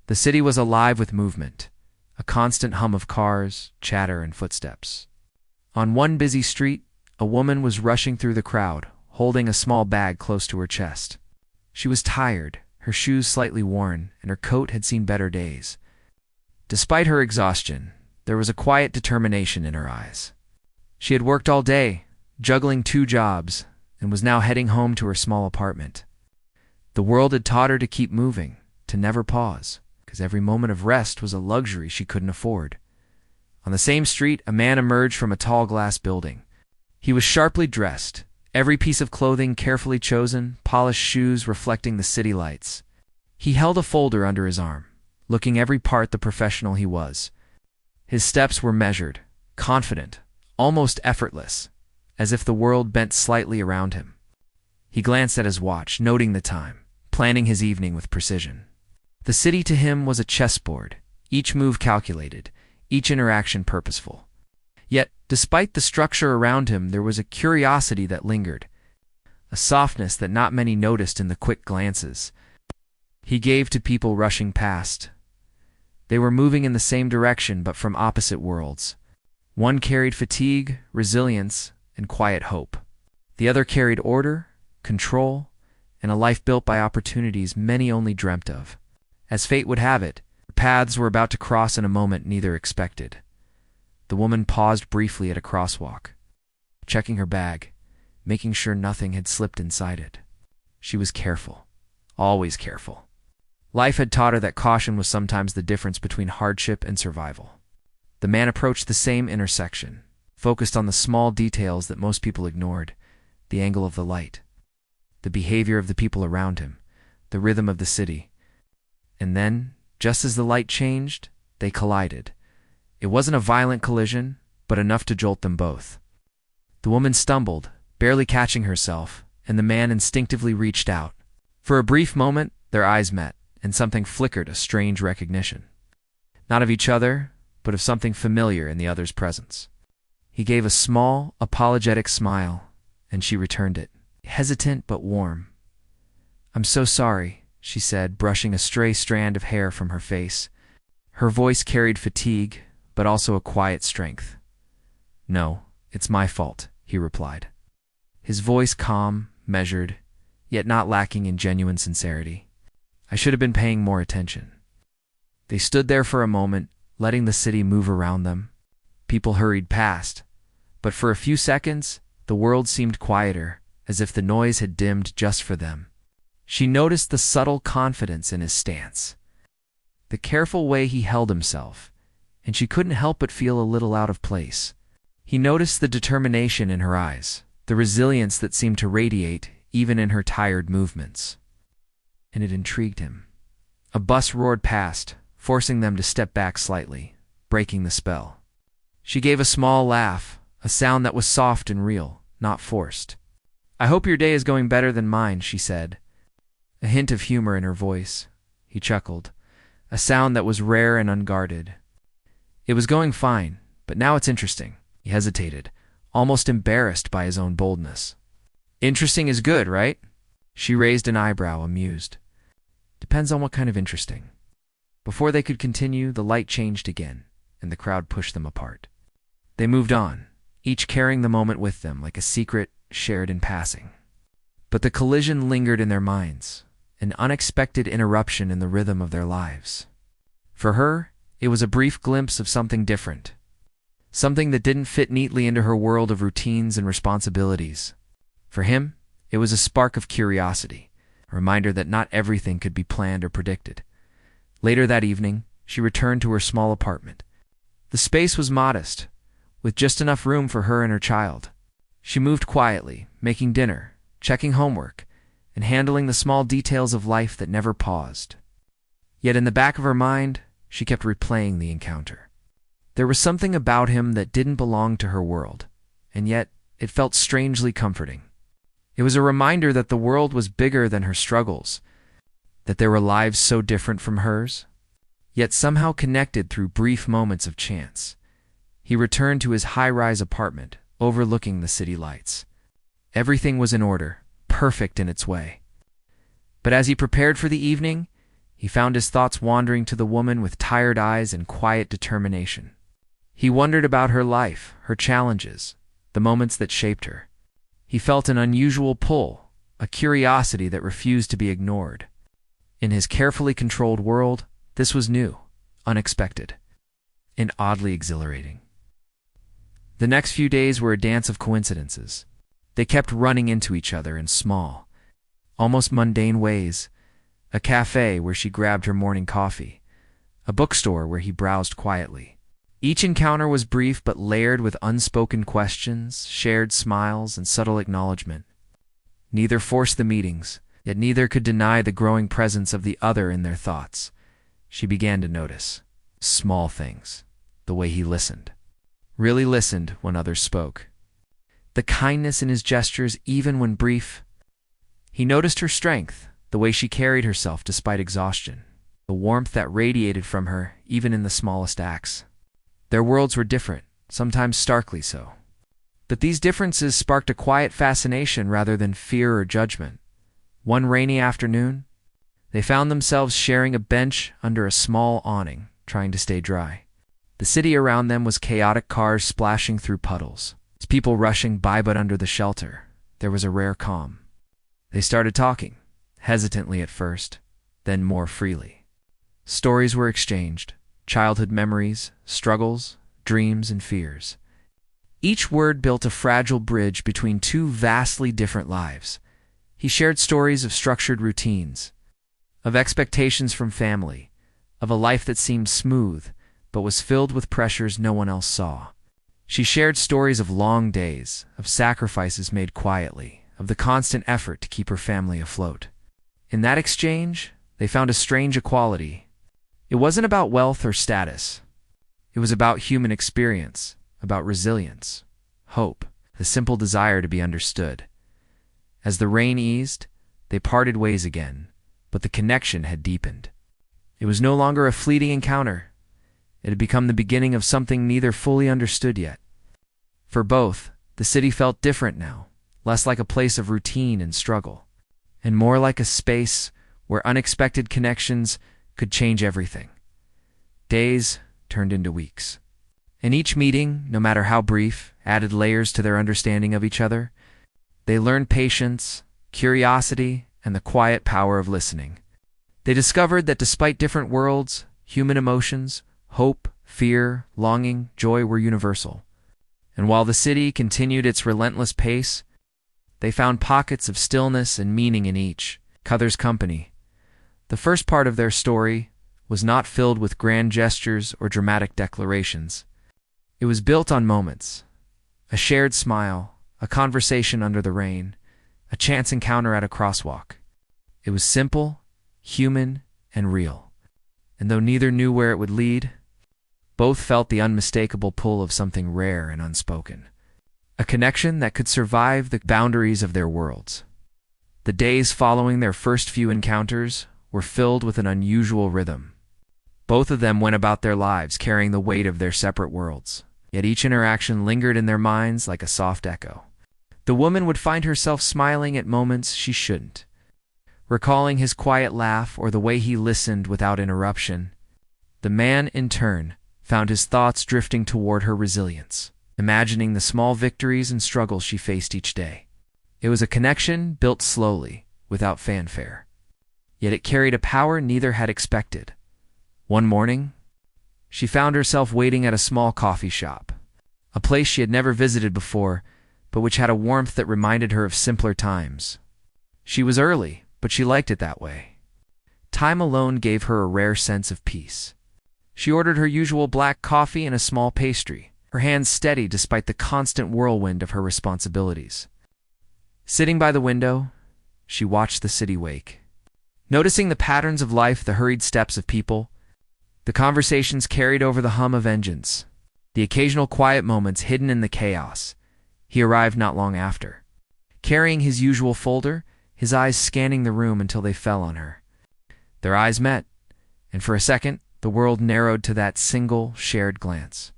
The city was alive with movement, a constant hum of cars, chatter, and footsteps. On one busy street, a woman was rushing through the crowd, holding a small bag close to her chest. She was tired, her shoes slightly worn, and her coat had seen better days. Despite her exhaustion, there was a quiet determination in her eyes. She had worked all day, juggling 2 jobs, and was now heading home to her small apartment. The world had taught her to keep moving, to never pause, because every moment of rest was a luxury she couldn't afford. On the same street, a man emerged from a tall glass building. He was sharply dressed, every piece of clothing carefully chosen, polished shoes reflecting the city lights. He held a folder under his arm, looking every part the professional he was. His steps were measured, confident, almost effortless, as if the world bent slightly around him. He glanced at his watch, noting the time, planning his evening with precision. The city to him was a chessboard, each move calculated, each interaction purposeful. Yet, despite the structure around him, there was a curiosity that lingered, a softness that not many noticed in the quick glances he gave to people rushing past. They were moving in the same direction but from opposite worlds. One carried fatigue, resilience, and quiet hope. The other carried order, control, and a life built by opportunities many only dreamt of. As fate would have it, their paths were about to cross in a moment neither expected. The woman paused briefly at a crosswalk, checking her bag, making sure nothing had slipped inside it. She was careful, always careful. Life had taught her that caution was sometimes the difference between hardship and survival. The man approached the same intersection, focused on the small details that most people ignored, the angle of the light, the behavior of the people around him, the rhythm of the city. And then, just as the light changed, they collided. It wasn't a violent collision, but enough to jolt them both. The woman stumbled, barely catching herself, and the man instinctively reached out. For a brief moment, their eyes met, and something flickered, a strange recognition. Not of each other, but of something familiar in the other's presence. He gave a small, apologetic smile, and she returned it, hesitant but warm. "I'm so sorry," she said, brushing a stray strand of hair from her face. Her voice carried fatigue, but also a quiet strength. "No, it's my fault," he replied. His voice calm, measured, yet not lacking in genuine sincerity. "I should have been paying more attention." They stood there for a moment, letting the city move around them. People hurried past, but for a few seconds, the world seemed quieter, as if the noise had dimmed just for them. She noticed the subtle confidence in his stance, the careful way he held himself, and she couldn't help but feel a little out of place. He noticed the determination in her eyes, the resilience that seemed to radiate even in her tired movements. And it intrigued him. A bus roared past, forcing them to step back slightly, breaking the spell. She gave a small laugh, a sound that was soft and real, not forced. "I hope your day is going better than mine," she said, a hint of humor in her voice. He chuckled, a sound that was rare and unguarded. "It was going fine, but now it's interesting." He hesitated, almost embarrassed by his own boldness. "Interesting is good, right?" She raised an eyebrow, amused. "Depends on what kind of interesting." Before they could continue, the light changed again, and the crowd pushed them apart. They moved on, each carrying the moment with them like a secret shared in passing. But the collision lingered in their minds, an unexpected interruption in the rhythm of their lives. For her, it was a brief glimpse of something different, something that didn't fit neatly into her world of routines and responsibilities. For him, it was a spark of curiosity, a reminder that not everything could be planned or predicted. Later that evening, she returned to her small apartment. The space was modest, with just enough room for her and her child. She moved quietly, making dinner, checking homework, and handling the small details of life that never paused. Yet in the back of her mind, she kept replaying the encounter. There was something about him that didn't belong to her world, and yet it felt strangely comforting. It was a reminder that the world was bigger than her struggles, that there were lives so different from hers, yet somehow connected through brief moments of chance. He returned to his high-rise apartment, overlooking the city lights. Everything was in order, perfect in its way. But as he prepared for the evening, He found his thoughts wandering to the woman with tired eyes and quiet determination. He wondered about her life, her challenges, the moments that shaped her. He felt an unusual pull, a curiosity that refused to be ignored. In his carefully controlled world, this was new, unexpected, and oddly exhilarating. The next few days were a dance of coincidences. They kept running into each other in small, almost mundane ways. A cafe where she grabbed her morning coffee, a bookstore where he browsed quietly. Each encounter was brief but layered with unspoken questions, shared smiles, and subtle acknowledgement. Neither forced the meetings, yet neither could deny the growing presence of the other in their thoughts. She began to notice small things, the way he listened, really listened when others spoke, the kindness in his gestures even when brief. He noticed her strength, the way she carried herself despite exhaustion, the warmth that radiated from her even in the smallest acts. Their worlds were different, sometimes starkly so. But these differences sparked a quiet fascination rather than fear or judgment. One rainy afternoon, they found themselves sharing a bench under a small awning, trying to stay dry. The city around them was chaotic, cars splashing through puddles, people rushing by, but under the shelter, there was a rare calm. They started talking, hesitantly at first, then more freely. Stories were exchanged, childhood memories, struggles, dreams, and fears. Each word built a fragile bridge between two vastly different lives. He shared stories of structured routines, of expectations from family, of a life that seemed smooth, but was filled with pressures no one else saw. She shared stories of long days, of sacrifices made quietly, of the constant effort to keep her family afloat. In that exchange, they found a strange equality. It wasn't about wealth or status. It was about human experience, about resilience, hope, the simple desire to be understood. As the rain eased, they parted ways again, but the connection had deepened. It was no longer a fleeting encounter. It had become the beginning of something neither fully understood yet. For both, the city felt different now, less like a place of routine and struggle, and more like a space where unexpected connections could change everything. Days turned into weeks. And each meeting, no matter how brief, added layers to their understanding of each other. They learned patience, curiosity, and the quiet power of listening. They discovered that despite different worlds, human emotions, hope, fear, longing, joy were universal. And while the city continued its relentless pace, they found pockets of stillness and meaning in each other's company. The first part of their story was not filled with grand gestures or dramatic declarations. It was built on moments, a shared smile, a conversation under the rain, a chance encounter at a crosswalk. It was simple, human, and real. And though neither knew where it would lead, both felt the unmistakable pull of something rare and unspoken, a connection that could survive the boundaries of their worlds. The days following their first few encounters were filled with an unusual rhythm. Both of them went about their lives carrying the weight of their separate worlds, yet each interaction lingered in their minds like a soft echo. The woman would find herself smiling at moments she shouldn't, recalling his quiet laugh or the way he listened without interruption. The man, in turn, found his thoughts drifting toward her resilience, imagining the small victories and struggles she faced each day. It was a connection built slowly, without fanfare. Yet it carried a power neither had expected. One morning, she found herself waiting at a small coffee shop, a place she had never visited before, but which had a warmth that reminded her of simpler times. She was early, but she liked it that way. Time alone gave her a rare sense of peace. She ordered her usual black coffee and a small pastry, her hands steady despite the constant whirlwind of her responsibilities. Sitting by the window, she watched the city wake. Noticing the patterns of life, the hurried steps of people, the conversations carried over the hum of engines, the occasional quiet moments hidden in the chaos, he arrived not long after. Carrying his usual folder, his eyes scanning the room until they fell on her. Their eyes met, and for a second, the world narrowed to that single, shared glance.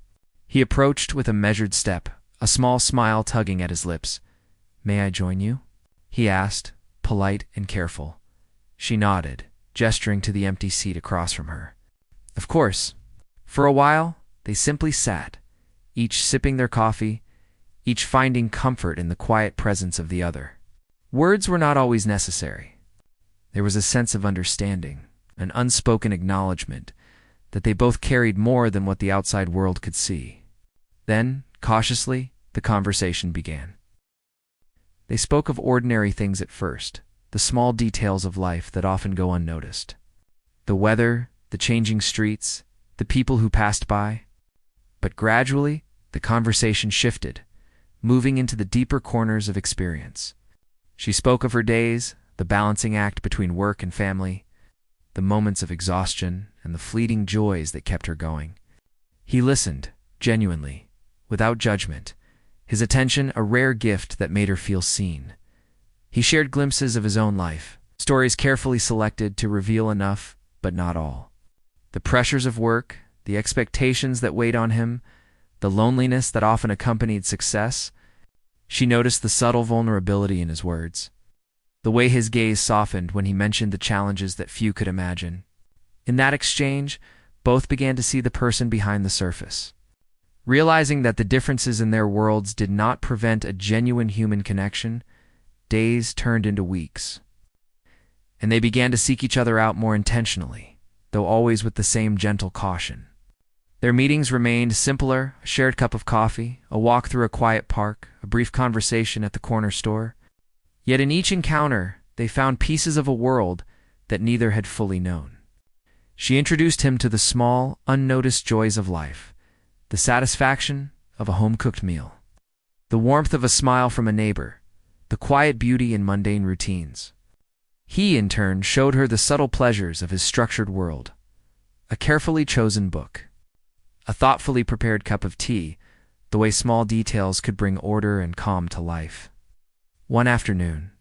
He approached with a measured step, a small smile tugging at his lips. "May I join you?" he asked, polite and careful. She nodded, gesturing to the empty seat across from her. Of course, for a while, they simply sat, each sipping their coffee, each finding comfort in the quiet presence of the other. Words were not always necessary. There was a sense of understanding, an unspoken acknowledgement that they both carried more than what the outside world could see. Then, cautiously, the conversation began. They spoke of ordinary things at first, the small details of life that often go unnoticed. The weather, the changing streets, the people who passed by. But gradually, the conversation shifted, moving into the deeper corners of experience. She spoke of her days, the balancing act between work and family, the moments of exhaustion and the fleeting joys that kept her going. He listened, genuinely, without judgment, his attention a rare gift that made her feel seen. He shared glimpses of his own life, stories carefully selected to reveal enough, but not all. The pressures of work, the expectations that weighed on him, the loneliness that often accompanied success. She noticed the subtle vulnerability in his words, the way his gaze softened when he mentioned the challenges that few could imagine. In that exchange, both began to see the person behind the surface. Realizing that the differences in their worlds did not prevent a genuine human connection, days turned into weeks. And they began to seek each other out more intentionally, though always with the same gentle caution. Their meetings remained simpler: a shared cup of coffee, a walk through a quiet park, a brief conversation at the corner store. Yet in each encounter, they found pieces of a world that neither had fully known. She introduced him to the small, unnoticed joys of life, the satisfaction of a home-cooked meal, the warmth of a smile from a neighbor, the quiet beauty in mundane routines. He, in turn, showed her the subtle pleasures of his structured world: a carefully chosen book, a thoughtfully prepared cup of tea, the way small details could bring order and calm to life. One afternoon,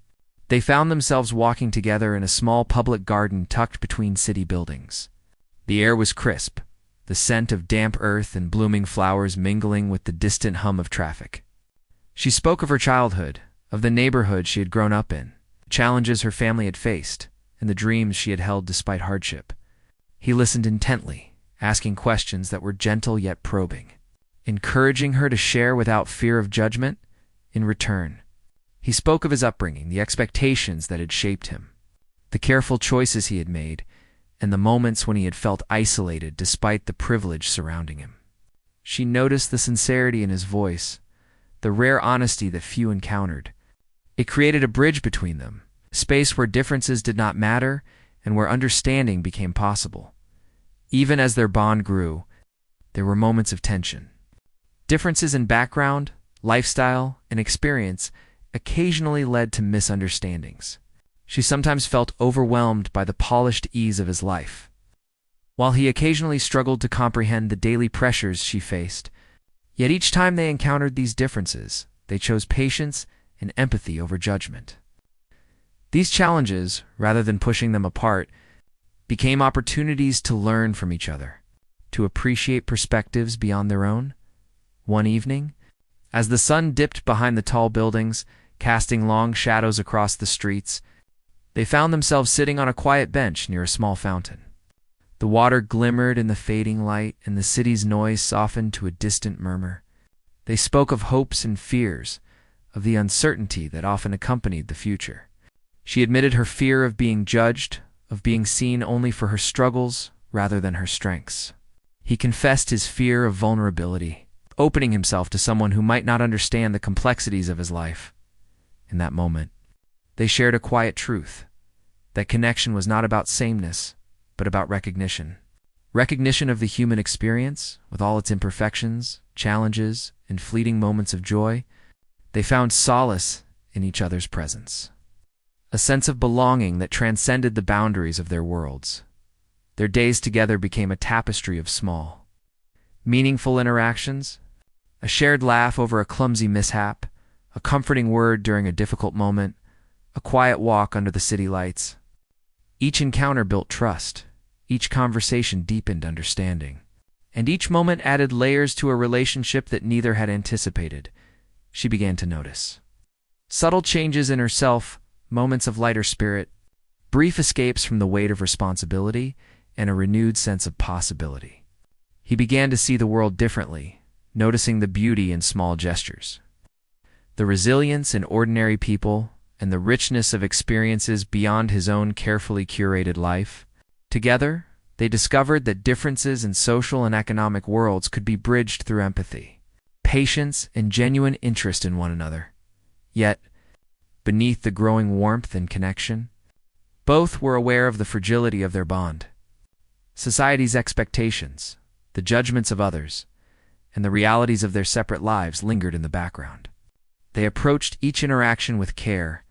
they found themselves walking together in a small public garden tucked between city buildings. The air was crisp, the scent of damp earth and blooming flowers mingling with the distant hum of traffic. She spoke of her childhood, of the neighborhood she had grown up in, the challenges her family had faced, and the dreams she had held despite hardship. He listened intently, asking questions that were gentle yet probing, encouraging her to share without fear of judgment. In return, he spoke of his upbringing, the expectations that had shaped him, the careful choices he had made, and the moments when he had felt isolated despite the privilege surrounding him. She noticed the sincerity in his voice, the rare honesty that few encountered. It created a bridge between them, a space where differences did not matter and where understanding became possible. Even as their bond grew, there were moments of tension. Differences in background, lifestyle, and experience occasionally led to misunderstandings. She sometimes felt overwhelmed by the polished ease of his life, while he occasionally struggled to comprehend the daily pressures she faced. Yet each time they encountered these differences, they chose patience and empathy over judgment. These challenges, rather than pushing them apart, became opportunities to learn from each other, to appreciate perspectives beyond their own. One evening, as the sun dipped behind the tall buildings, casting long shadows across the streets, they found themselves sitting on a quiet bench near a small fountain. The water glimmered in the fading light, and the city's noise softened to a distant murmur. They spoke of hopes and fears, of the uncertainty that often accompanied the future. She admitted her fear of being judged, of being seen only for her struggles rather than her strengths. He confessed his fear of vulnerability, opening himself to someone who might not understand the complexities of his life. In that moment, they shared a quiet truth: that connection was not about sameness, but about recognition. Recognition of the human experience, with all its imperfections, challenges, and fleeting moments of joy. They found solace in each other's presence, a sense of belonging that transcended the boundaries of their worlds. Their days together became a tapestry of small, meaningful interactions: a shared laugh over a clumsy mishap, a comforting word during a difficult moment, a quiet walk under the city lights. Each encounter built trust, each conversation deepened understanding, and each moment added layers to a relationship that neither had anticipated. She began to notice subtle changes in herself, moments of lighter spirit, brief escapes from the weight of responsibility, and a renewed sense of possibility. He began to see the world differently, noticing the beauty in small gestures, the resilience in ordinary people, and the richness of experiences beyond his own carefully curated life. Together, they discovered that differences in social and economic worlds could be bridged through empathy, patience, and genuine interest in one another. Yet, beneath the growing warmth and connection, both were aware of the fragility of their bond. Society's expectations, the judgments of others, and the realities of their separate lives lingered in the background. They approached each interaction with care,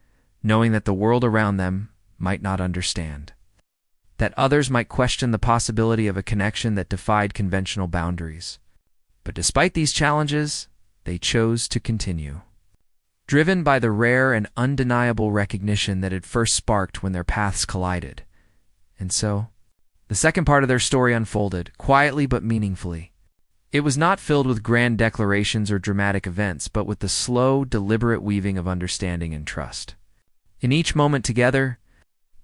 knowing that the world around them might not understand, that others might question the possibility of a connection that defied conventional boundaries. But despite these challenges, they chose to continue, driven by the rare and undeniable recognition that had first sparked when their paths collided. And so, the second part of their story unfolded, quietly but meaningfully. It was not filled with grand declarations or dramatic events, but with the slow, deliberate weaving of understanding and trust. In each moment together,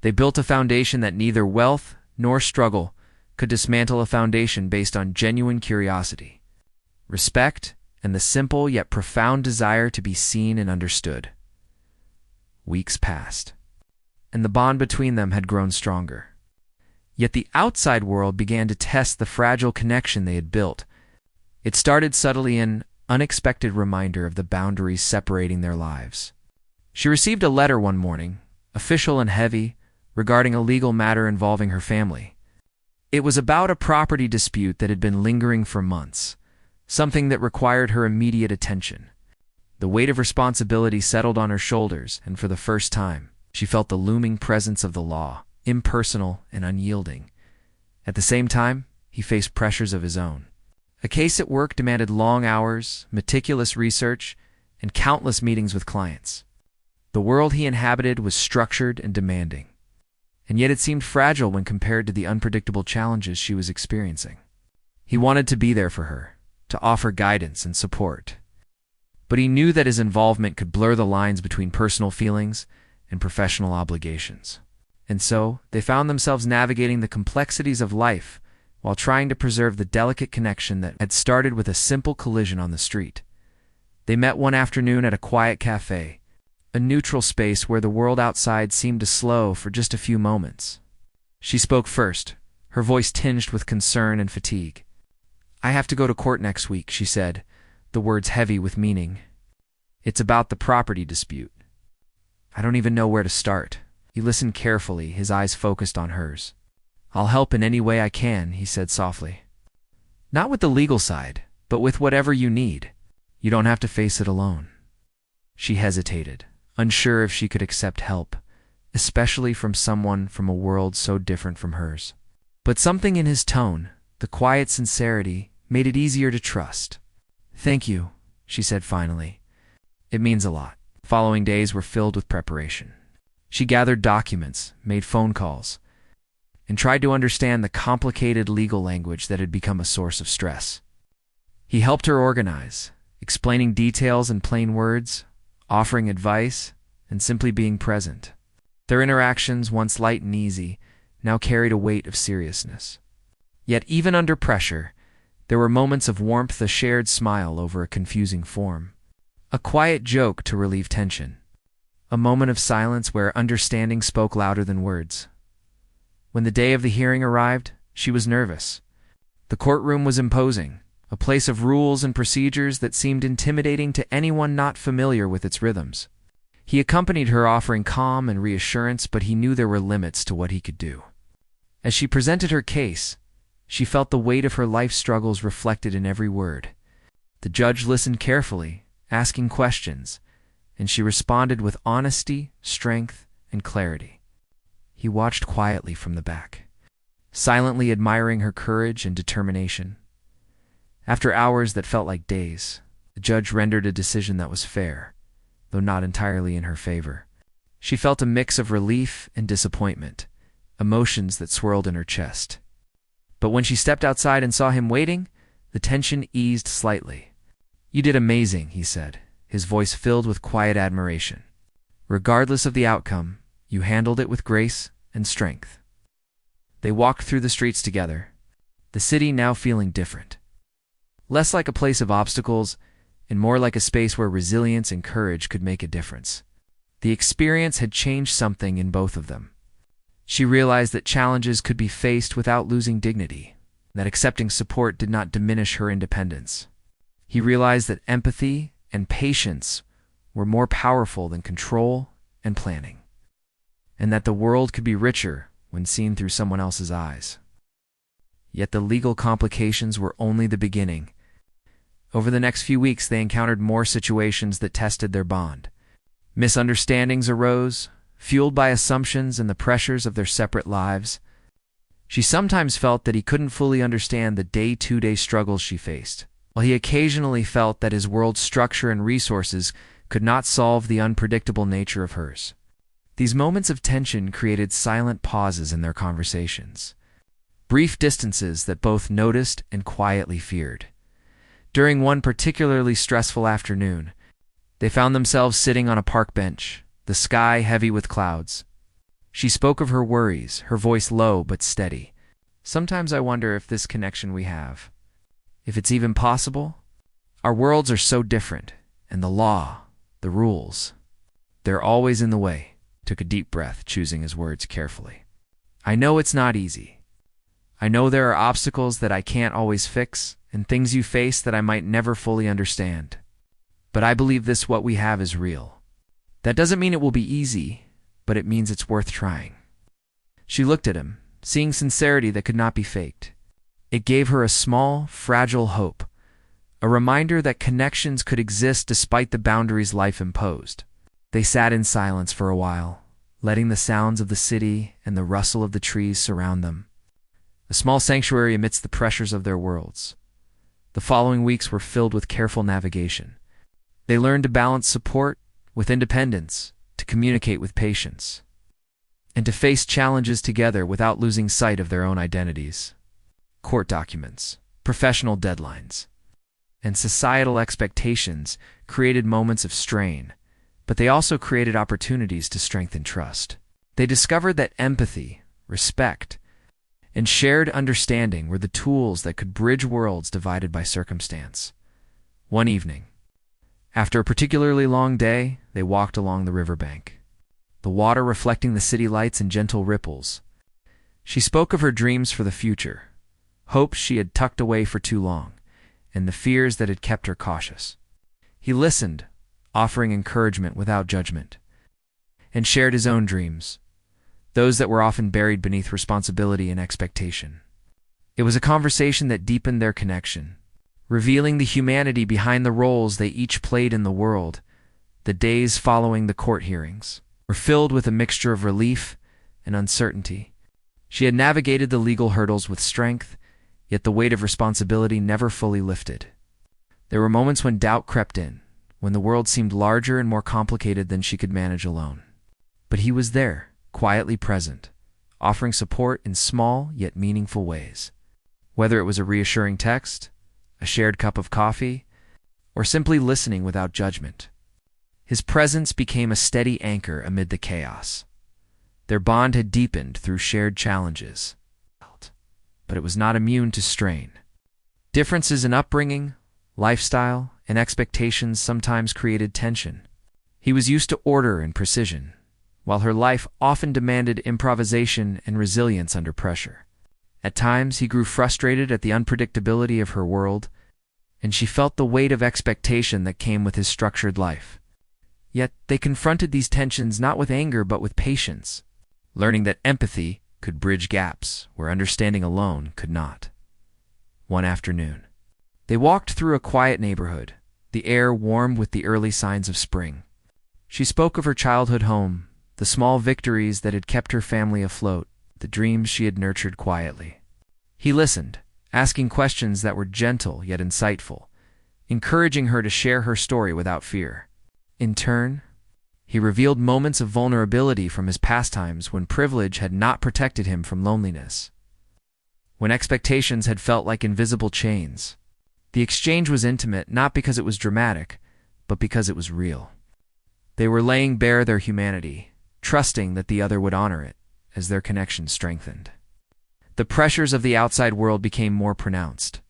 they built a foundation that neither wealth nor struggle could dismantle, a foundation based on genuine curiosity, respect, and the simple yet profound desire to be seen and understood. Weeks passed, and the bond between them had grown stronger. Yet the outside world began to test the fragile connection they had built. It started subtly, an unexpected reminder of the boundaries separating their lives. She received a letter one morning, official and heavy, regarding a legal matter involving her family. It was about a property dispute that had been lingering for months, something that required her immediate attention. The weight of responsibility settled on her shoulders, and for the first time, she felt the looming presence of the law, impersonal and unyielding. At the same time, he faced pressures of his own. A case at work demanded long hours, meticulous research, and countless meetings with clients. The world he inhabited was structured and demanding, and yet it seemed fragile when compared to the unpredictable challenges she was experiencing. He wanted to be there for her, to offer guidance and support, but he knew that his involvement could blur the lines between personal feelings and professional obligations. And so, they found themselves navigating the complexities of life while trying to preserve the delicate connection that had started with a simple collision on the street. They met one afternoon at a quiet cafe, a neutral space where the world outside seemed to slow for just a few moments. She spoke first, her voice tinged with concern and fatigue. "I have to go to court next week," she said, the words heavy with meaning. "It's about the property dispute. I don't even know where to start." He listened carefully, his eyes focused on hers. "I'll help in any way I can," he said softly. "Not with the legal side, but with whatever you need. You don't have to face it alone." She hesitated, unsure if she could accept help, especially from someone from a world so different from hers. But something in his tone, the quiet sincerity, made it easier to trust. "Thank you," she said finally. "It means a lot." Following days were filled with preparation. She gathered documents, made phone calls, and tried to understand the complicated legal language that had become a source of stress. He helped her organize, explaining details in plain words, offering advice, and simply being present. Their interactions, once light and easy, now carried a weight of seriousness. Yet even under pressure, there were moments of warmth, a shared smile over a confusing form, a quiet joke to relieve tension, a moment of silence where understanding spoke louder than words. When the day of the hearing arrived, she was nervous. The courtroom was imposing, a place of rules and procedures that seemed intimidating to anyone not familiar with its rhythms. He accompanied her, offering calm and reassurance, but he knew there were limits to what he could do. As she presented her case, she felt the weight of her life struggles reflected in every word. The judge listened carefully, asking questions, and she responded with honesty, strength, and clarity. He watched quietly from the back, silently admiring her courage and determination. After hours that felt like days, the judge rendered a decision that was fair, though not entirely in her favor. She felt a mix of relief and disappointment, emotions that swirled in her chest. But when she stepped outside and saw him waiting, the tension eased slightly. "You did amazing," he said, his voice filled with quiet admiration. "Regardless of the outcome, you handled it with grace and strength. They walked through the streets together, the city now feeling different. Less like a place of obstacles and more like a space where resilience and courage could make a difference. The experience had changed something in both of them. She realized that challenges could be faced without losing dignity, that accepting support did not diminish her independence. He realized that empathy and patience were more powerful than control and planning, and that the world could be richer when seen through someone else's eyes. Yet the legal complications were only the beginning. Over the next few weeks, they encountered more situations that tested their bond. Misunderstandings arose, fueled by assumptions and the pressures of their separate lives. She sometimes felt that he couldn't fully understand the day-to-day struggles she faced, while he occasionally felt that his world's structure and resources could not solve the unpredictable nature of hers. These moments of tension created silent pauses in their conversations, brief distances that both noticed and quietly feared. During one particularly stressful afternoon, they found themselves sitting on a park bench, the sky heavy with clouds. She spoke of her worries, her voice low but steady. "Sometimes I wonder if this connection we have, if it's even possible. Our worlds are so different, and the law, the rules, they're always in the way." Took a deep breath, choosing his words carefully. "I know it's not easy. I know there are obstacles that I can't always fix, and things you face that I might never fully understand. But I believe what we have is real. That doesn't mean it will be easy, but it means it's worth trying." She looked at him, seeing sincerity that could not be faked. It gave her a small, fragile hope, a reminder that connections could exist despite the boundaries life imposed. They sat in silence for a while, letting the sounds of the city and the rustle of the trees surround them. A small sanctuary amidst the pressures of their worlds. The following weeks were filled with careful navigation. They learned to balance support with independence, to communicate with patience, and to face challenges together without losing sight of their own identities. Court documents, professional deadlines, and societal expectations created moments of strain, but they also created opportunities to strengthen trust. They discovered that empathy, respect, and shared understanding were the tools that could bridge worlds divided by circumstance. One evening, after a particularly long day, they walked along the riverbank, the water reflecting the city lights in gentle ripples. She spoke of her dreams for the future, hopes she had tucked away for too long, and the fears that had kept her cautious. He listened, offering encouragement without judgment, and shared his own dreams, those that were often buried beneath responsibility and expectation. It was a conversation that deepened their connection, revealing the humanity behind the roles they each played in the world. The days following the court hearings were filled with a mixture of relief and uncertainty. She had navigated the legal hurdles with strength, yet the weight of responsibility never fully lifted. There were moments when doubt crept in, when the world seemed larger and more complicated than she could manage alone. But he was there, quietly present, offering support in small yet meaningful ways. Whether it was a reassuring text, a shared cup of coffee, or simply listening without judgment, his presence became a steady anchor amid the chaos. Their bond had deepened through shared challenges, but it was not immune to strain. Differences in upbringing, lifestyle, and expectations sometimes created tension. He was used to order and precision, while her life often demanded improvisation and resilience under pressure. At times, he grew frustrated at the unpredictability of her world, and she felt the weight of expectation that came with his structured life. Yet, they confronted these tensions not with anger but with patience, learning that empathy could bridge gaps where understanding alone could not. One afternoon, they walked through a quiet neighborhood, the air warm with the early signs of spring. She spoke of her childhood home, the small victories that had kept her family afloat, the dreams she had nurtured quietly. He listened, asking questions that were gentle yet insightful, encouraging her to share her story without fear. In turn, he revealed moments of vulnerability from his pastimes when privilege had not protected him from loneliness, when expectations had felt like invisible chains. The exchange was intimate not because it was dramatic, but because it was real. They were laying bare their humanity, trusting that the other would honor it, as their connection strengthened. The pressures of the outside world became more pronounced.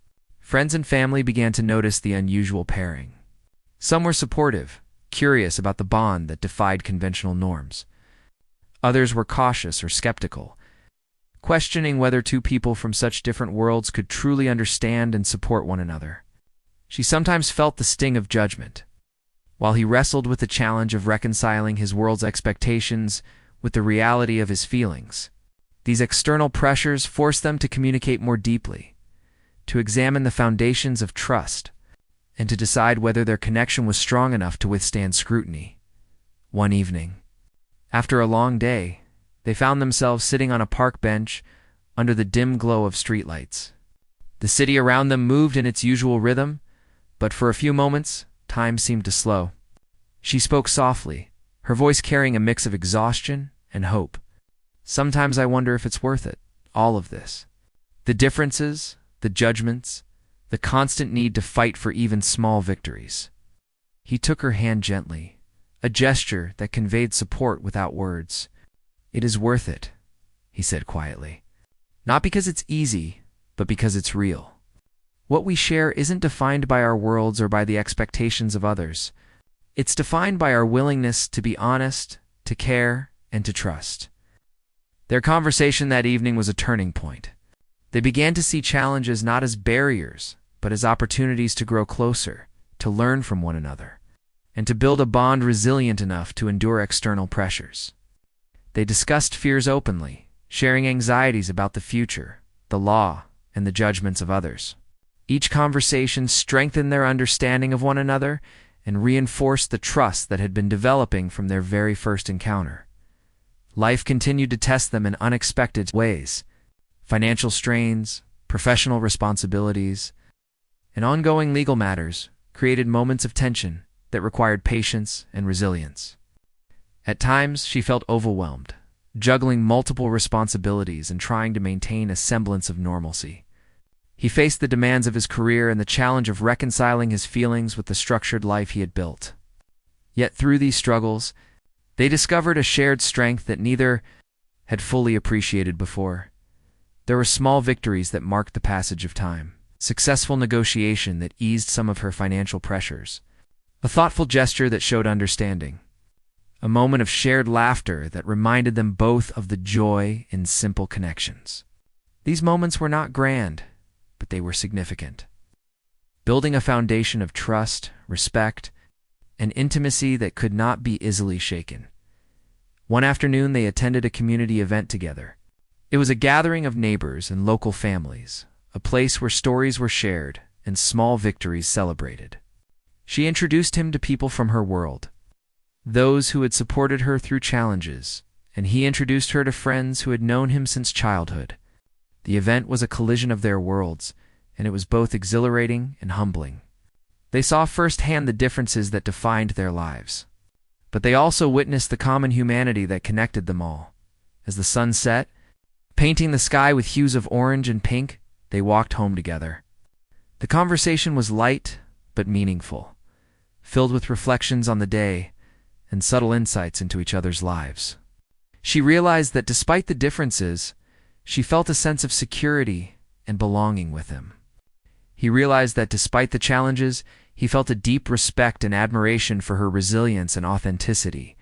Friends and family began to notice the unusual pairing. Some were supportive, curious about the bond that defied conventional norms. Others were cautious or skeptical, questioning whether two people from such different worlds could truly understand and support one another. She sometimes felt the sting of judgment, while he wrestled with the challenge of reconciling his world's expectations with the reality of his feelings. These external pressures forced them to communicate more deeply, to examine the foundations of trust, and to decide whether their connection was strong enough to withstand scrutiny. One evening, after a long day, they found themselves sitting on a park bench under the dim glow of streetlights. The city around them moved in its usual rhythm, but for a few moments, time seemed to slow. She spoke softly, her voice carrying a mix of exhaustion and hope. "Sometimes I wonder if it's worth it, all of this. The differences, the judgments, the constant need to fight for even small victories." He took her hand gently, a gesture that conveyed support without words. "It is worth it," he said quietly. "Not because it's easy, but because it's real. What we share isn't defined by our worlds or by the expectations of others. It's defined by our willingness to be honest, to care, and to trust." Their conversation that evening was a turning point. They began to see challenges not as barriers, but as opportunities to grow closer, to learn from one another, and to build a bond resilient enough to endure external pressures. They discussed fears openly, sharing anxieties about the future, the law, and the judgments of others. Each conversation strengthened their understanding of one another and reinforced the trust that had been developing from their very first encounter. Life continued to test them in unexpected ways. Financial strains, professional responsibilities, and ongoing legal matters created moments of tension that required patience and resilience. At times, she felt overwhelmed, juggling multiple responsibilities and trying to maintain a semblance of normalcy. He faced the demands of his career and the challenge of reconciling his feelings with the structured life he had built. Yet through these struggles, they discovered a shared strength that neither had fully appreciated before. There were small victories that marked the passage of time, successful negotiation that eased some of her financial pressures, a thoughtful gesture that showed understanding, a moment of shared laughter that reminded them both of the joy in simple connections. These moments were not grand, but they were significant, building a foundation of trust, respect, and intimacy that could not be easily shaken. One afternoon, they attended a community event together. It was a gathering of neighbors and local families, a place where stories were shared and small victories celebrated. She introduced him to people from her world, those who had supported her through challenges, and he introduced her to friends who had known him since childhood. The event was a collision of their worlds, and it was both exhilarating and humbling. They saw firsthand the differences that defined their lives, but they also witnessed the common humanity that connected them all. As the sun set, painting the sky with hues of orange and pink, they walked home together. The conversation was light but meaningful, filled with reflections on the day and subtle insights into each other's lives. She realized that despite the differences, she felt a sense of security and belonging with him. He realized that despite the challenges, he felt a deep respect and admiration for her resilience and authenticity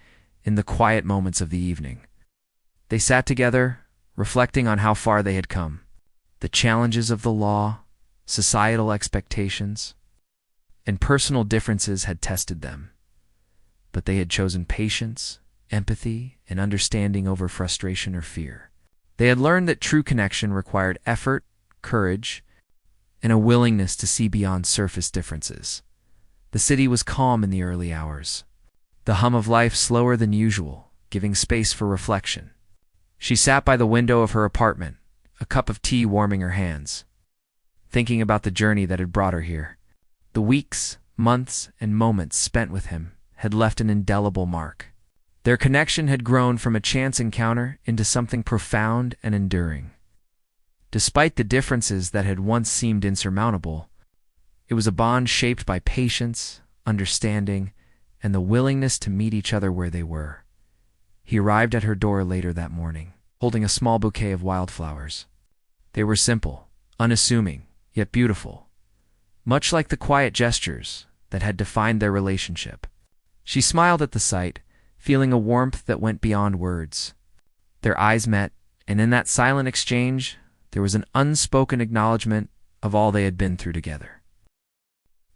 in the quiet moments of the evening. They sat together, reflecting on how far they had come, the challenges of the law, societal expectations, and personal differences had tested them. But they had chosen patience, empathy, and understanding over frustration or fear. They had learned that true connection required effort, courage, and a willingness to see beyond surface differences. The city was calm in the early hours, the hum of life slower than usual, giving space for reflection. She sat by the window of her apartment, a cup of tea warming her hands, thinking about the journey that had brought her here. The weeks, months, and moments spent with him had left an indelible mark. Their connection had grown from a chance encounter into something profound and enduring. Despite the differences that had once seemed insurmountable, it was a bond shaped by patience, understanding, and the willingness to meet each other where they were. He arrived at her door later that morning, holding a small bouquet of wildflowers. They were simple, unassuming, yet beautiful, much like the quiet gestures that had defined their relationship. She smiled at the sight, feeling a warmth that went beyond words. Their eyes met, and in that silent exchange, there was an unspoken acknowledgement of all they had been through together.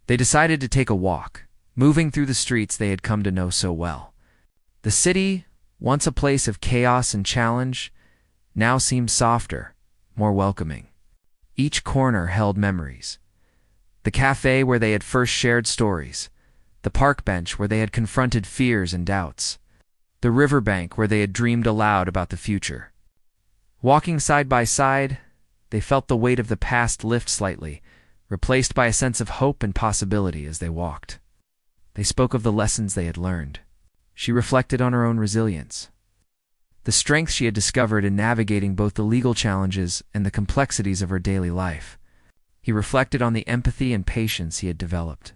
They decided to take a walk, moving through the streets they had come to know so well. The city, once a place of chaos and challenge, now seemed softer, more welcoming. Each corner held memories. The cafe where they had first shared stories, the park bench where they had confronted fears and doubts, the riverbank where they had dreamed aloud about the future. Walking side by side, they felt the weight of the past lift slightly, replaced by a sense of hope and possibility as they walked. They spoke of the lessons they had learned. She reflected on her own resilience, the strength she had discovered in navigating both the legal challenges and the complexities of her daily life. He reflected on the empathy and patience he had developed,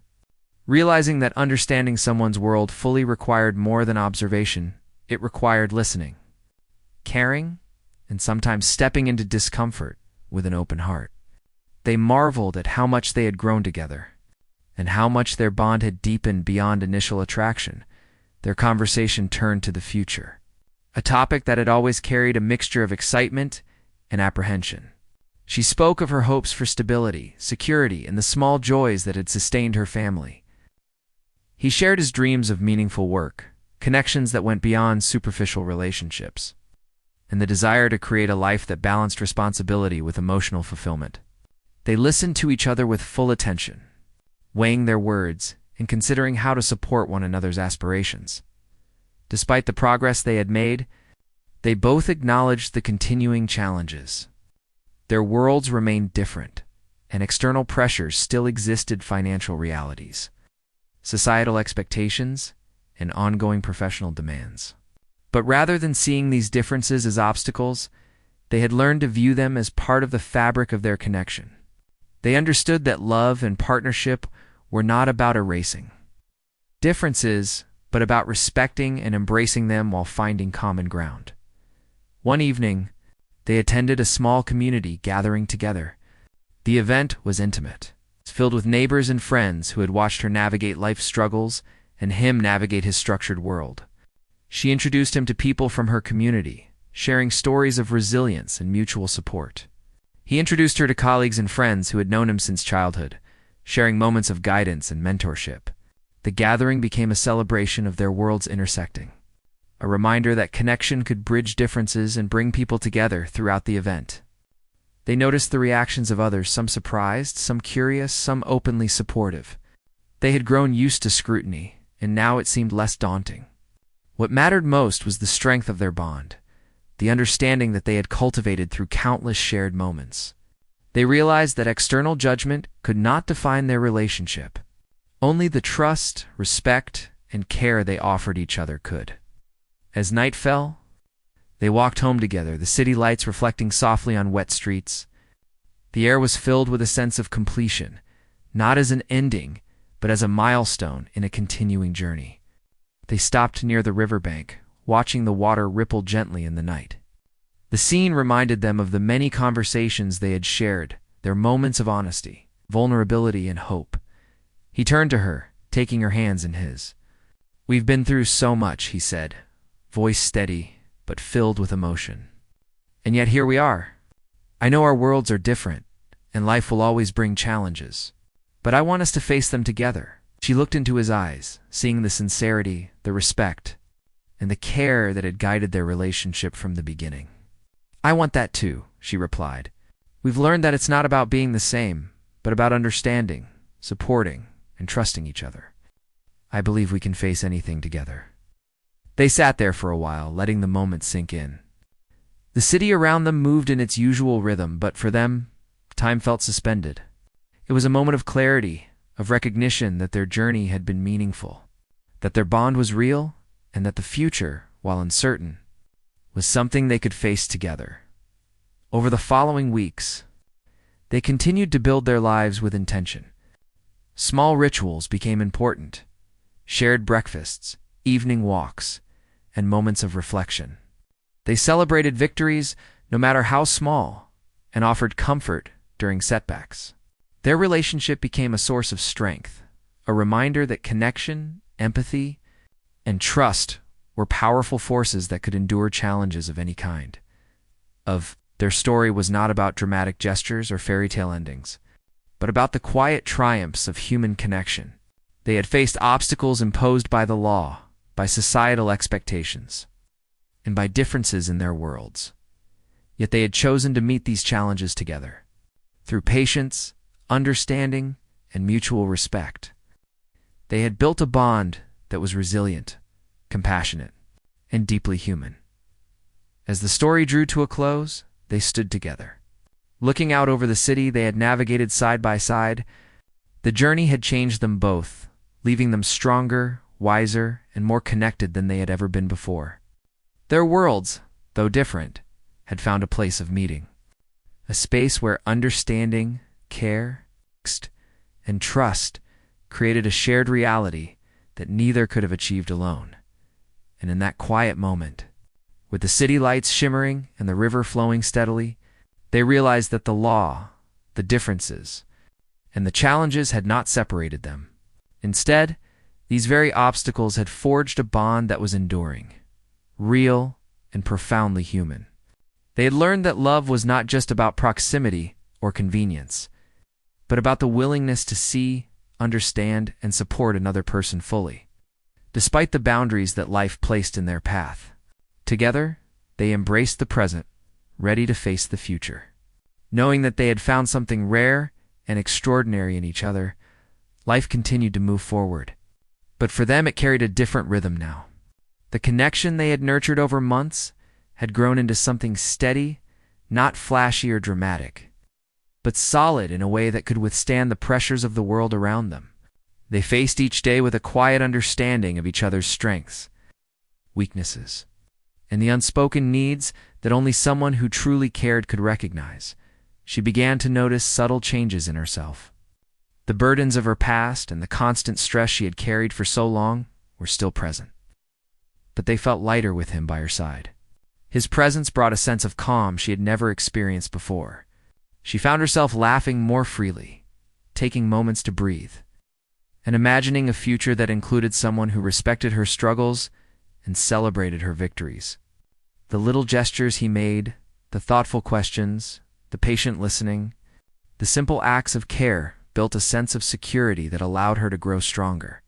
realizing that understanding someone's world fully required more than observation. It required listening, caring, and sometimes stepping into discomfort with an open heart. They marveled at how much they had grown together, and how much their bond had deepened beyond initial attraction. Their conversation turned to the future, a topic that had always carried a mixture of excitement and apprehension. She spoke of her hopes for stability, security, and the small joys that had sustained her family. He shared his dreams of meaningful work, connections that went beyond superficial relationships, and the desire to create a life that balanced responsibility with emotional fulfillment. They listened to each other with full attention, weighing their words and considering how to support one another's aspirations. Despite the progress they had made, they both acknowledged the continuing challenges. Their worlds remained different, and external pressures still existed: financial realities, societal expectations, and ongoing professional demands. But rather than seeing these differences as obstacles, they had learned to view them as part of the fabric of their connection. They understood that love and partnership were not about erasing differences, but about respecting and embracing them while finding common ground. One evening, they attended a small community gathering together. The event was intimate, filled with neighbors and friends who had watched her navigate life's struggles and him navigate his structured world. She introduced him to people from her community, sharing stories of resilience and mutual support. He introduced her to colleagues and friends who had known him since childhood, sharing moments of guidance and mentorship. The gathering became a celebration of their worlds intersecting, a reminder that connection could bridge differences and bring people together. Throughout the event, they noticed the reactions of others, some surprised, some curious, some openly supportive. They had grown used to scrutiny, and now it seemed less daunting. What mattered most was the strength of their bond, the understanding that they had cultivated through countless shared moments. They realized that external judgment could not define their relationship. Only the trust, respect, and care they offered each other could. As night fell, they walked home together, the city lights reflecting softly on wet streets. The air was filled with a sense of completion, not as an ending, but as a milestone in a continuing journey. They stopped near the riverbank, watching the water ripple gently in the night. The scene reminded them of the many conversations they had shared, their moments of honesty, vulnerability, and hope. He turned to her, taking her hands in his. "We've been through so much," he said, voice steady but filled with emotion. "And yet here we are. I know our worlds are different, and life will always bring challenges, but I want us to face them together." She looked into his eyes, seeing the sincerity, the respect, and the care that had guided their relationship from the beginning. "I want that too," she replied. "We've learned that it's not about being the same, but about understanding, supporting, and trusting each other. I believe we can face anything together." They sat there for a while, letting the moment sink in. The city around them moved in its usual rhythm, but for them, time felt suspended. It was a moment of clarity, of recognition that their journey had been meaningful, that their bond was real, and that the future, while uncertain, was something they could face together. Over the following weeks, they continued to build their lives with intention. Small rituals became important: shared breakfasts, evening walks, and moments of reflection. They celebrated victories, no matter how small, and offered comfort during setbacks. Their relationship became a source of strength, a reminder that connection, empathy, and trust were powerful forces that could endure challenges of any kind. Their story was not about dramatic gestures or fairy tale endings, but about the quiet triumphs of human connection. They had faced obstacles imposed by the law, by societal expectations, and by differences in their worlds. Yet they had chosen to meet these challenges together. Through patience, understanding, and mutual respect, they had built a bond that was resilient, compassionate, and deeply human. As the story drew to a close, they stood together. Looking out over the city they had navigated side by side, the journey had changed them both, leaving them stronger, wiser, and more connected than they had ever been before. Their worlds, though different, had found a place of meeting, a space where understanding, care, and trust created a shared reality that neither could have achieved alone. And in that quiet moment, with the city lights shimmering and the river flowing steadily, they realized that the law, the differences, and the challenges had not separated them. Instead, these very obstacles had forged a bond that was enduring, real, and profoundly human. They had learned that love was not just about proximity or convenience, but about the willingness to see, understand, and support another person fully, despite the boundaries that life placed in their path. Together, they embraced the present, ready to face the future. Knowing that they had found something rare and extraordinary in each other, life continued to move forward. But for them it carried a different rhythm now. The connection they had nurtured over months had grown into something steady, not flashy or dramatic, but solid in a way that could withstand the pressures of the world around them. They faced each day with a quiet understanding of each other's strengths, weaknesses, and the unspoken needs that only someone who truly cared could recognize. She began to notice subtle changes in herself. The burdens of her past and the constant stress she had carried for so long were still present, but they felt lighter with him by her side. His presence brought a sense of calm she had never experienced before. She found herself laughing more freely, taking moments to breathe, and imagining a future that included someone who respected her struggles and celebrated her victories. The little gestures he made, the thoughtful questions, the patient listening, the simple acts of care built a sense of security that allowed her to grow stronger.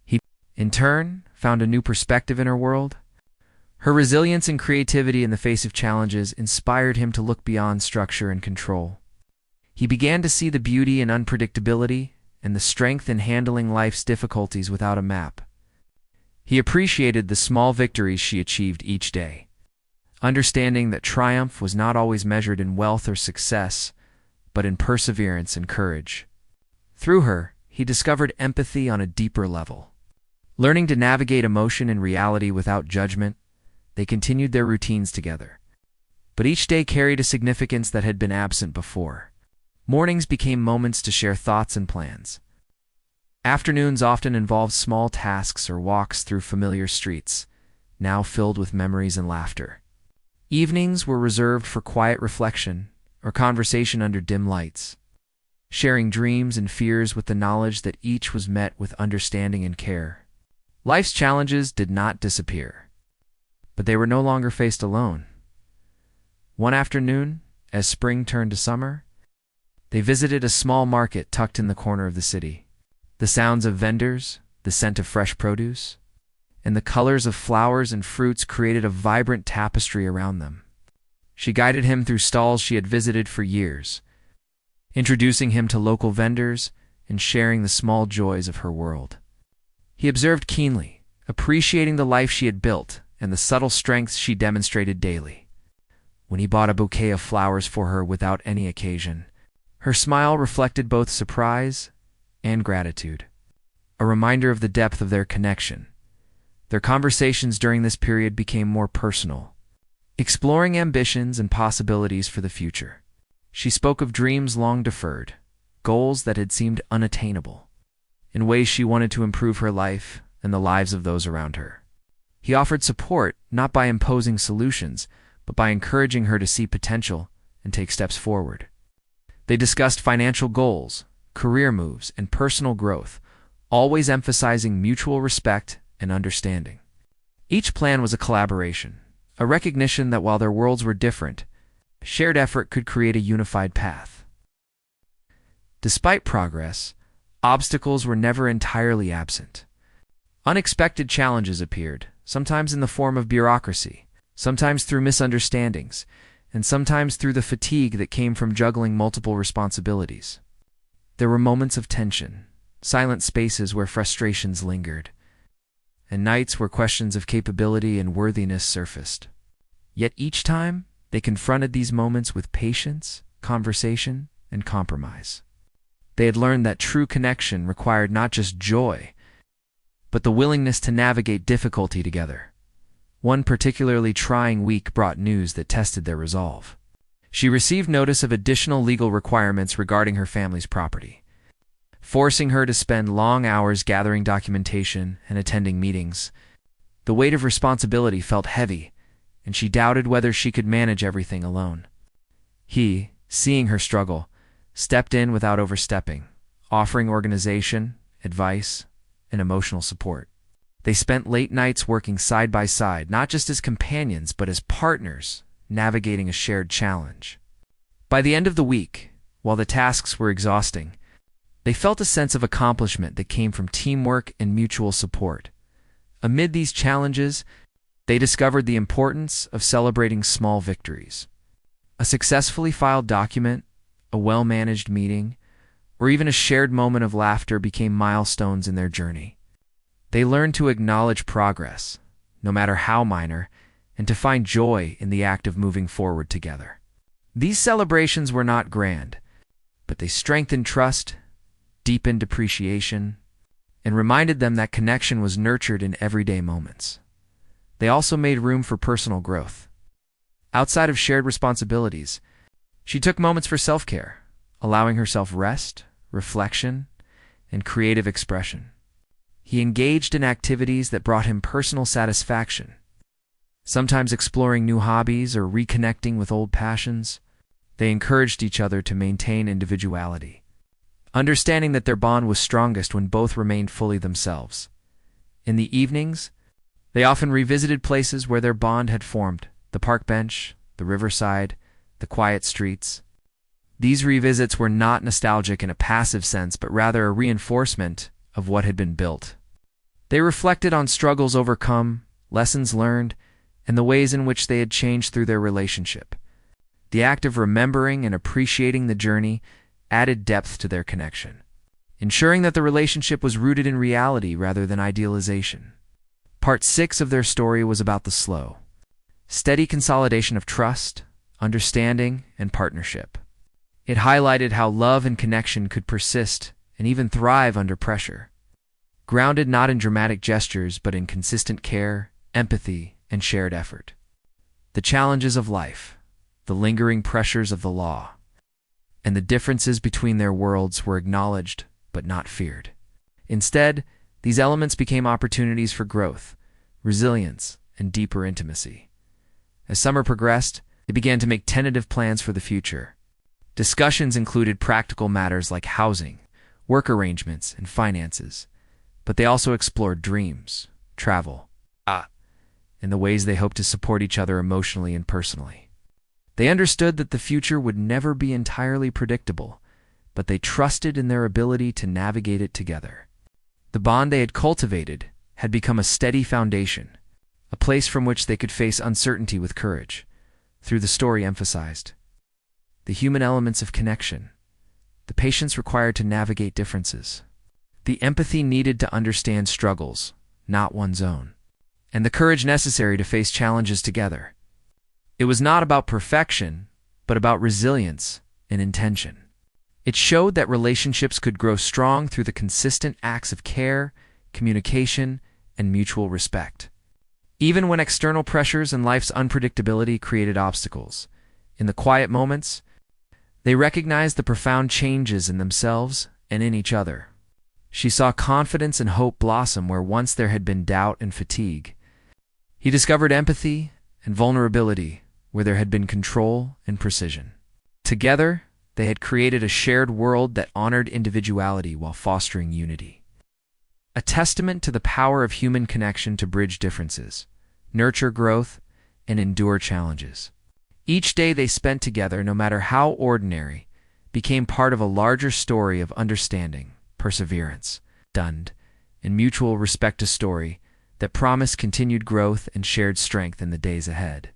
He, in turn, found a new perspective in her world. Her resilience and creativity in the face of challenges inspired him to look beyond structure and control. He began to see the beauty in unpredictability and the strength in handling life's difficulties without a map. He appreciated the small victories she achieved each day, understanding that triumph was not always measured in wealth or success, but in perseverance and courage. Through her, he discovered empathy on a deeper level. Learning to navigate emotion and reality without judgment, they continued their routines together. But each day carried a significance that had been absent before. Mornings became moments to share thoughts and plans. Afternoons often involved small tasks or walks through familiar streets, now filled with memories and laughter. Evenings were reserved for quiet reflection or conversation under dim lights, sharing dreams and fears with the knowledge that each was met with understanding and care. Life's challenges did not disappear, but they were no longer faced alone. One afternoon, as spring turned to summer, they visited a small market tucked in the corner of the city. The sounds of vendors, the scent of fresh produce, and the colors of flowers and fruits created a vibrant tapestry around them. She guided him through stalls she had visited for years, introducing him to local vendors and sharing the small joys of her world. He observed keenly, appreciating the life she had built and the subtle strengths she demonstrated daily. When he bought a bouquet of flowers for her without any occasion, her smile reflected both surprise and gratitude, a reminder of the depth of their connection. Their conversations during this period became more personal, exploring ambitions and possibilities for the future. She spoke of dreams long deferred, goals that had seemed unattainable, in ways she wanted to improve her life and the lives of those around her. He offered support not by imposing solutions, but by encouraging her to see potential and take steps forward. They discussed financial goals, career moves, and personal growth, always emphasizing mutual respect and understanding. Each plan was a collaboration, a recognition that while their worlds were different, shared effort could create a unified path. Despite progress, obstacles were never entirely absent. Unexpected challenges appeared, sometimes in the form of bureaucracy, sometimes through misunderstandings, and sometimes through the fatigue that came from juggling multiple responsibilities. There were moments of tension, silent spaces where frustrations lingered, and nights where questions of capability and worthiness surfaced. Yet each time, they confronted these moments with patience, conversation, and compromise. They had learned that true connection required not just joy, but the willingness to navigate difficulty together. One particularly trying week brought news that tested their resolve. She received notice of additional legal requirements regarding her family's property, forcing her to spend long hours gathering documentation and attending meetings. The weight of responsibility felt heavy, and she doubted whether she could manage everything alone. He, seeing her struggle, stepped in without overstepping, offering organization, advice, and emotional support. They spent late nights working side by side, not just as companions, but as partners, navigating a shared challenge. By the end of the week, while the tasks were exhausting, they felt a sense of accomplishment that came from teamwork and mutual support. Amid these challenges, they discovered the importance of celebrating small victories. A successfully filed document, a well-managed meeting, or even a shared moment of laughter became milestones in their journey. They learned to acknowledge progress, no matter how minor, and to find joy in the act of moving forward together. These celebrations were not grand, but they strengthened trust, deepened appreciation, and reminded them that connection was nurtured in everyday moments. They also made room for personal growth. Outside of shared responsibilities, she took moments for self-care, allowing herself rest, reflection, and creative expression. He engaged in activities that brought him personal satisfaction, sometimes exploring new hobbies or reconnecting with old passions. They encouraged each other to maintain individuality, understanding that their bond was strongest when both remained fully themselves. In the evenings, they often revisited places where their bond had formed: the park bench, the riverside, the quiet streets. These revisits were not nostalgic in a passive sense, but rather a reinforcement of what had been built. They reflected on struggles overcome, lessons learned, and the ways in which they had changed through their relationship. The act of remembering and appreciating the journey added depth to their connection, ensuring that the relationship was rooted in reality rather than idealization. Part 6 of their story was about the slow, steady consolidation of trust, understanding, and partnership. It highlighted how love and connection could persist and even thrive under pressure, grounded not in dramatic gestures but in consistent care, empathy, and shared effort. The challenges of life, the lingering pressures of the law, and the differences between their worlds were acknowledged but not feared. Instead, these elements became opportunities for growth, resilience, and deeper intimacy. As summer progressed, they began to make tentative plans for the future. Discussions included practical matters like housing, work arrangements, and finances, but they also explored dreams, travel, and the ways they hoped to support each other emotionally and personally. They understood that the future would never be entirely predictable, but they trusted in their ability to navigate it together. The bond they had cultivated had become a steady foundation, a place from which they could face uncertainty with courage. Through the story emphasized the human elements of connection, the patience required to navigate differences, the empathy needed to understand struggles, not one's own, and the courage necessary to face challenges together. It was not about perfection, but about resilience and intention. It showed that relationships could grow strong through the consistent acts of care, communication, and mutual respect. Even when external pressures and life's unpredictability created obstacles, in the quiet moments, they recognized the profound changes in themselves and in each other. She saw confidence and hope blossom where once there had been doubt and fatigue, He discovered empathy and vulnerability where there had been control and precision. Together, they had created a shared world that honored individuality while fostering unity. A testament to the power of human connection to bridge differences, nurture growth, and endure challenges. Each day they spent together, no matter how ordinary, became part of a larger story of understanding, perseverance, and mutual respect, a story that promised continued growth and shared strength in the days ahead.